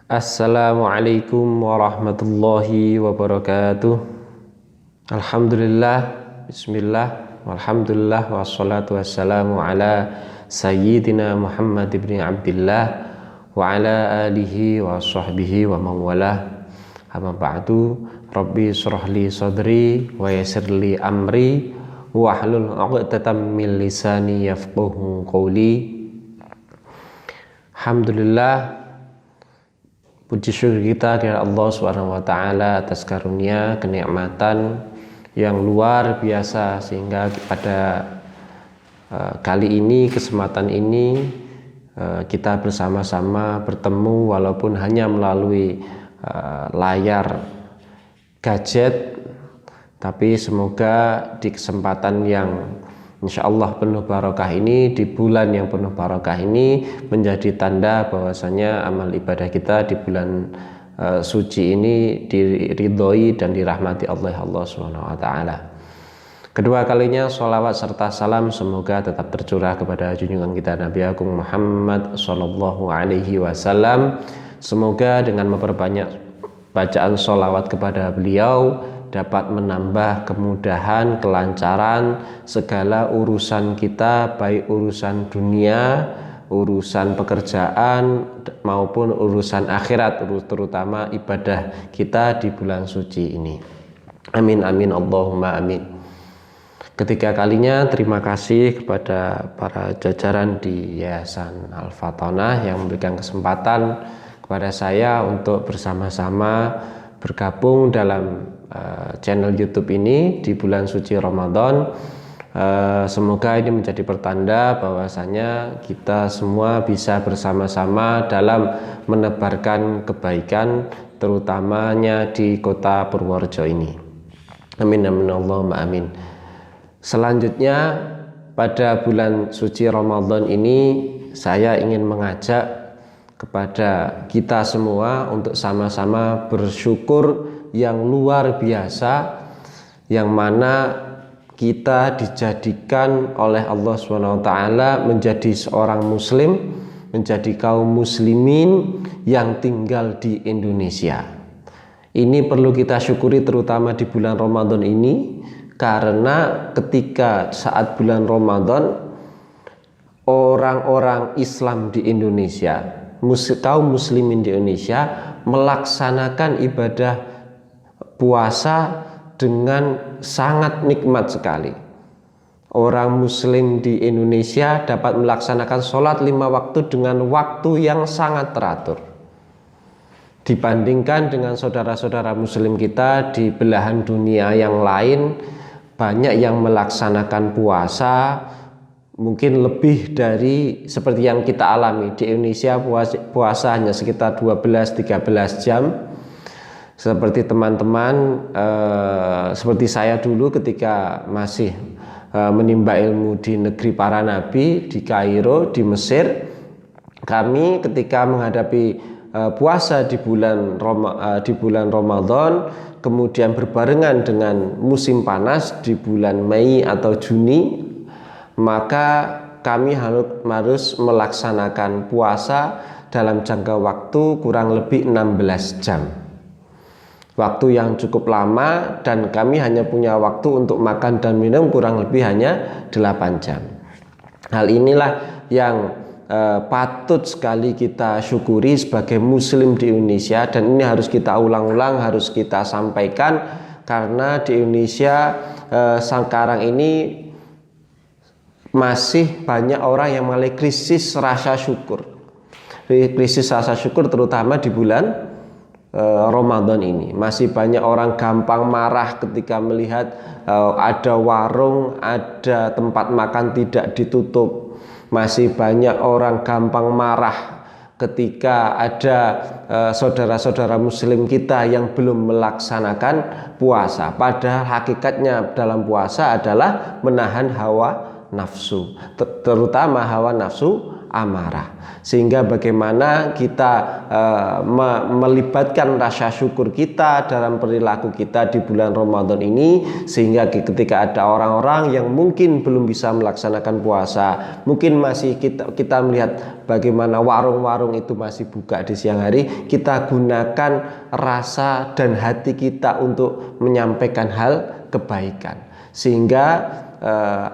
Assalamualaikum warahmatullahi wabarakatuh. Alhamdulillah, bismillah, walhamdulillah, wassalatu wassalamu ala sayyidina Muhammad ibn Abdillah wa ala alihi wa sahbihi wa mawalah. Amma ba'du, Rabbi surahli sadri wa yassirli amri wahlul 'uqdatam min lisani yafqahu qawli. Alhamdulillah, puji syukur kita kepada Allah Subhanahu wa taala atas karunia kenikmatan yang luar biasa sehingga pada kali ini, kesempatan ini kita bersama-sama bertemu walaupun hanya melalui layar gadget, tapi semoga di kesempatan yang insya Allah penuh barokah ini, di bulan yang penuh barokah ini, menjadi tanda bahwasanya amal ibadah kita di bulan suci ini diridhoi dan dirahmati Allah Subhanahu wa taala. Kedua kalinya sholawat serta salam semoga tetap tercurah kepada junjungan kita Nabi Agung Muhammad sallallahu alaihi wasallam. Semoga dengan memperbanyak bacaan sholawat kepada beliau dapat menambah kemudahan, kelancaran segala urusan kita, baik urusan dunia, urusan pekerjaan maupun urusan akhirat, terutama ibadah kita di bulan suci ini. Amin amin Allahumma amin. Ketiga kalinya terima kasih kepada para jajaran di Yayasan Al-Fatonah yang memberikan kesempatan kepada saya untuk bersama-sama bergabung dalam channel YouTube ini di bulan suci Ramadan. Semoga ini menjadi pertanda bahwasanya kita semua bisa bersama-sama dalam menebarkan kebaikan, terutamanya di kota Purworejo ini. Amin amin Allahumma amin. Selanjutnya pada bulan suci Ramadan ini saya ingin mengajak kepada kita semua untuk sama-sama bersyukur yang luar biasa, yang mana kita dijadikan oleh Allah SWT menjadi seorang muslim, menjadi kaum muslimin yang tinggal di Indonesia. Ini perlu kita syukuri terutama di bulan Ramadan ini, karena ketika saat bulan Ramadan orang-orang Islam di Indonesia, kaum muslimin di Indonesia melaksanakan ibadah puasa dengan sangat nikmat sekali. Orang muslim di Indonesia dapat melaksanakan sholat 5 waktu dengan waktu yang sangat teratur, dibandingkan dengan saudara-saudara muslim kita di belahan dunia yang lain. Banyak yang melaksanakan puasa mungkin lebih dari seperti yang kita alami. Di Indonesia puasa hanya sekitar 12-13 jam. Seperti teman-teman, seperti saya dulu ketika masih menimba ilmu di negeri para nabi, di Kairo, di Mesir, kami ketika menghadapi puasa di bulan Ramadan, kemudian berbarengan dengan musim panas di bulan Mei atau Juni, maka kami harus melaksanakan puasa dalam jangka waktu kurang lebih 16 jam. Waktu yang cukup lama, dan kami hanya punya waktu untuk makan dan minum kurang lebih hanya 8 jam. Hal inilah yang patut sekali kita syukuri sebagai muslim di Indonesia, dan ini harus kita ulang-ulang, harus kita sampaikan, karena di Indonesia sekarang ini masih banyak orang yang mengalami krisis rasa syukur. Krisis rasa syukur terutama di bulan Ramadan ini. Masih banyak orang gampang marah ketika melihat ada warung, ada tempat makan tidak ditutup. Masih banyak orang gampang marah ketika ada saudara-saudara muslim kita yang belum melaksanakan puasa. Padahal hakikatnya dalam puasa adalah menahan hawa nafsu, terutama hawa nafsu amarah. Sehingga bagaimana kita melibatkan rasa syukur kita dalam perilaku kita di bulan Ramadan ini, sehingga ketika ada orang-orang yang mungkin belum bisa melaksanakan puasa, mungkin masih kita melihat bagaimana warung-warung itu masih buka di siang hari, kita gunakan rasa dan hati kita untuk menyampaikan hal kebaikan, sehingga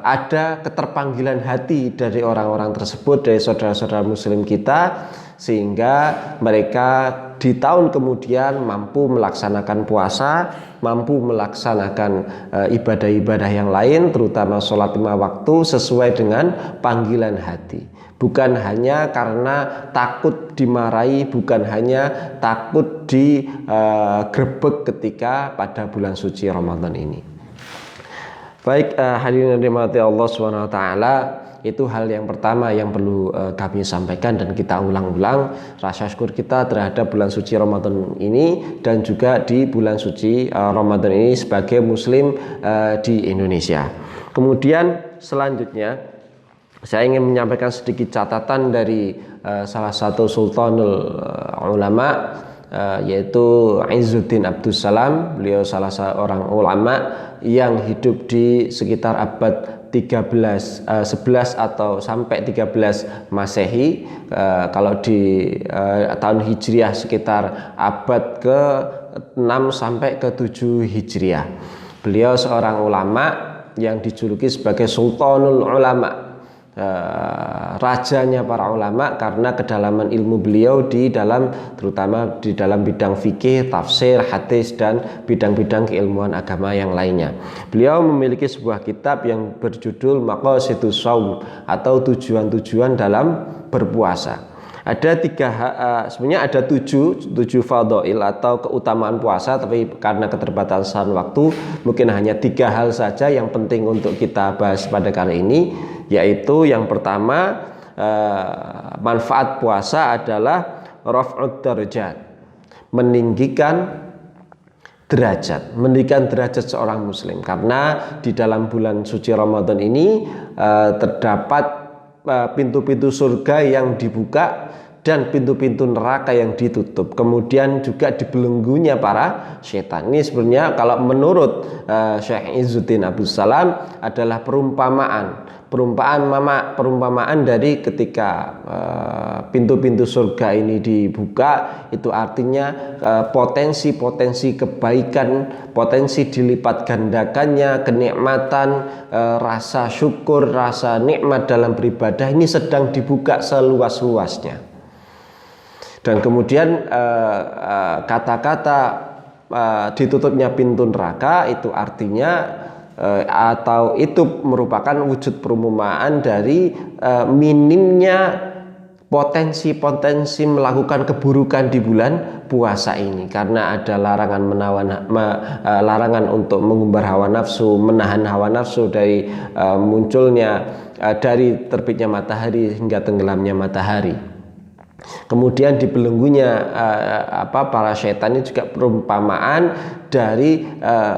ada keterpanggilan hati dari orang-orang tersebut, dari saudara-saudara muslim kita, sehingga mereka di tahun kemudian mampu melaksanakan puasa, mampu melaksanakan ibadah-ibadah yang lain, terutama sholat 5 waktu sesuai dengan panggilan hati. Bukan hanya karena takut dimarahi, bukan hanya takut digrebek ketika pada bulan suci Ramadan ini. Baik, hadirin yang dirahmati Allah SWT, itu hal yang pertama yang perlu kami sampaikan dan kita ulang-ulang rasa syukur kita terhadap bulan suci Ramadan ini dan juga di bulan suci Ramadan ini sebagai muslim di Indonesia. Kemudian selanjutnya saya ingin menyampaikan sedikit catatan dari salah satu sultanul ulama, yaitu Izzuddin Abdussalam. Beliau salah seorang ulama yang hidup di sekitar abad 11 atau sampai 13 Masehi. Kalau di tahun Hijriah sekitar abad ke-6 sampai ke-7 Hijriah. Beliau seorang ulama yang dijuluki sebagai Sultanul Ulama, rajanya para ulama, karena kedalaman ilmu beliau terutama di dalam bidang fikih, tafsir, hadis, dan bidang-bidang keilmuan agama yang lainnya. Beliau memiliki sebuah kitab yang berjudul Maqasidus Shaum, atau tujuan-tujuan dalam berpuasa. Ada sebenarnya ada tujuh fadhail atau keutamaan puasa, tapi karena keterbatasan waktu mungkin hanya 3 hal saja yang penting untuk kita bahas pada kali ini, yaitu yang pertama, manfaat puasa adalah raf'ud darajat, meninggikan derajat seorang muslim, karena di dalam bulan suci Ramadan ini terdapat pintu-pintu surga yang dibuka dan pintu-pintu neraka yang ditutup, kemudian juga dibelenggunya para setan. Ini sebenarnya kalau menurut Syekh Izzuddin Abdussalam adalah perumpamaan dari ketika pintu-pintu surga ini dibuka, itu artinya potensi-potensi kebaikan, potensi dilipat gandakannya kenikmatan, rasa syukur, rasa nikmat dalam beribadah ini sedang dibuka seluas-luasnya. Dan kemudian kata-kata ditutupnya pintu neraka itu artinya atau itu merupakan wujud perumpamaan dari minimnya potensi-potensi melakukan keburukan di bulan puasa ini, karena ada larangan untuk mengumbar hawa nafsu, menahan hawa nafsu dari dari terbitnya matahari hingga tenggelamnya matahari. Kemudian dibelenggunya para setan ini juga perumpamaan dari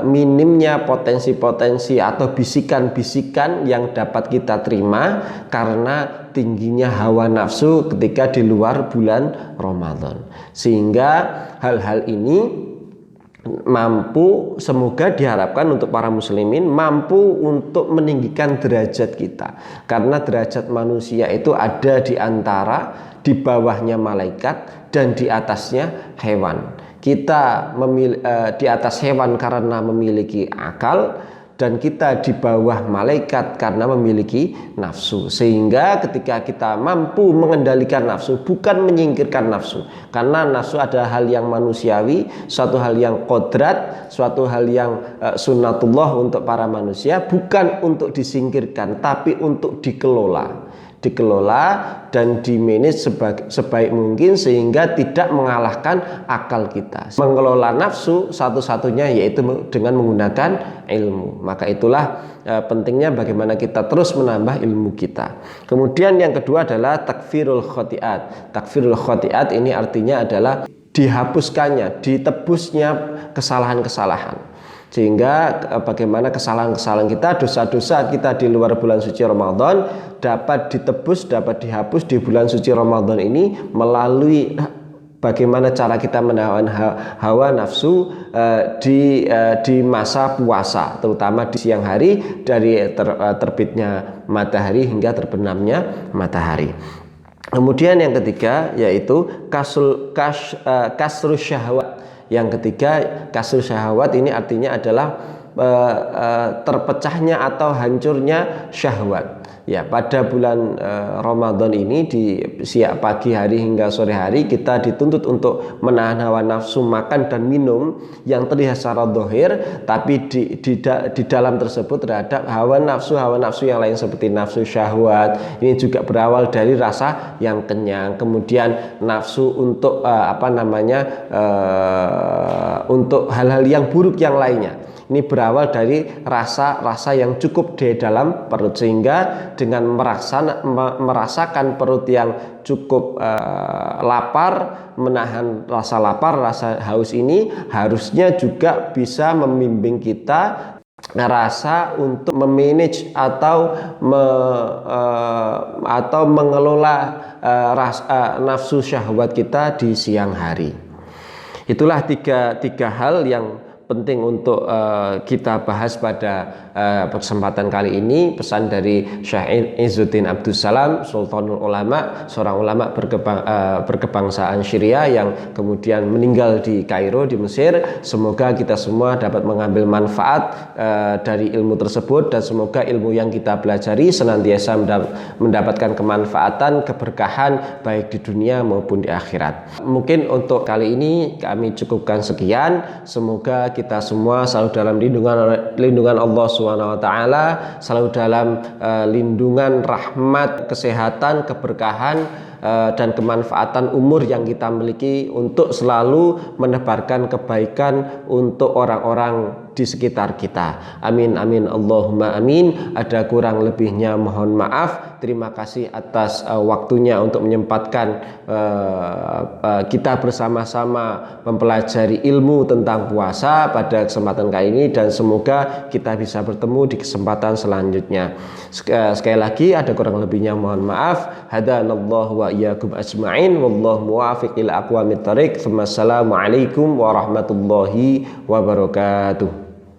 minimnya potensi-potensi atau bisikan-bisikan yang dapat kita terima karena tingginya hawa nafsu ketika di luar bulan Ramadan. Sehingga hal-hal ini semoga diharapkan untuk para muslimin mampu untuk meninggikan derajat kita, karena derajat manusia itu ada di bawahnya malaikat dan di atasnya hewan. Kita di atas hewan karena memiliki akal, dan kita di bawah malaikat karena memiliki nafsu. Sehingga ketika kita mampu mengendalikan nafsu, bukan menyingkirkan nafsu, karena nafsu adalah hal yang manusiawi, suatu hal yang kodrat, suatu hal yang sunnatullah untuk para manusia, bukan untuk disingkirkan tapi untuk dikelola dan dimanage sebaik mungkin sehingga tidak mengalahkan akal kita. Mengelola nafsu satu-satunya yaitu dengan menggunakan ilmu. Maka itulah pentingnya bagaimana kita terus menambah ilmu kita. Kemudian yang kedua adalah takfirul khotiat. Takfirul khotiat ini artinya adalah dihapuskannya, ditebusnya kesalahan-kesalahan. Sehingga bagaimana kesalahan-kesalahan kita, dosa-dosa kita di luar bulan suci Ramadan dapat ditebus, dapat dihapus di bulan suci Ramadan ini melalui bagaimana cara kita menahan hawa nafsu di masa puasa, terutama di siang hari dari terbitnya matahari hingga terbenamnya matahari. Kemudian yang ketiga yaitu kasrus syahwat. Yang ketiga, kasrus syahwat ini artinya adalah terpecahnya atau hancurnya syahwat. Ya, pada bulan Ramadan ini di siang pagi hari hingga sore hari kita dituntut untuk menahan hawa nafsu makan dan minum yang terlihat secara zahir, tapi di dalam tersebut terhadap hawa nafsu yang lain seperti nafsu syahwat. Ini juga berawal dari rasa yang kenyang, kemudian nafsu untuk untuk hal-hal yang buruk yang lainnya. Ini berawal dari rasa yang cukup di dalam perut, sehingga dengan merasakan perut yang cukup lapar, menahan rasa lapar, rasa haus ini harusnya juga bisa membimbing kita rasa untuk memanage atau mengelola nafsu syahwat kita di siang hari. Itulah tiga hal yang penting untuk kita bahas pada kesempatan kali ini. Pesan dari Syekh Izzuddin Abdussalam, Sultanul Ulama, seorang ulama berkebangsaan Syria yang kemudian meninggal di Kairo di Mesir. Semoga kita semua dapat mengambil manfaat dari ilmu tersebut, dan semoga ilmu yang kita pelajari senantiasa mendapatkan kemanfaatan, keberkahan baik di dunia maupun di akhirat. Mungkin untuk kali ini kami cukupkan sekian. Semoga kita semua selalu dalam lindungan Allah Subhanahu wa taala, selalu dalam lindungan rahmat, kesehatan, keberkahan dan kemanfaatan umur yang kita miliki untuk selalu menebarkan kebaikan untuk orang-orang di sekitar kita. Amin amin Allahumma amin. Ada kurang lebihnya mohon maaf. Terima kasih atas waktunya untuk menyempatkan kita bersama-sama mempelajari ilmu tentang puasa pada kesempatan kali ini, dan semoga kita bisa bertemu di kesempatan selanjutnya. Sekali lagi ada kurang lebihnya mohon maaf. Hadanallahu wa iyyakum ajma'in, wallahu muwaffiq ila aqwamit thariq. Assalamualaikum warahmatullahi wabarakatuh.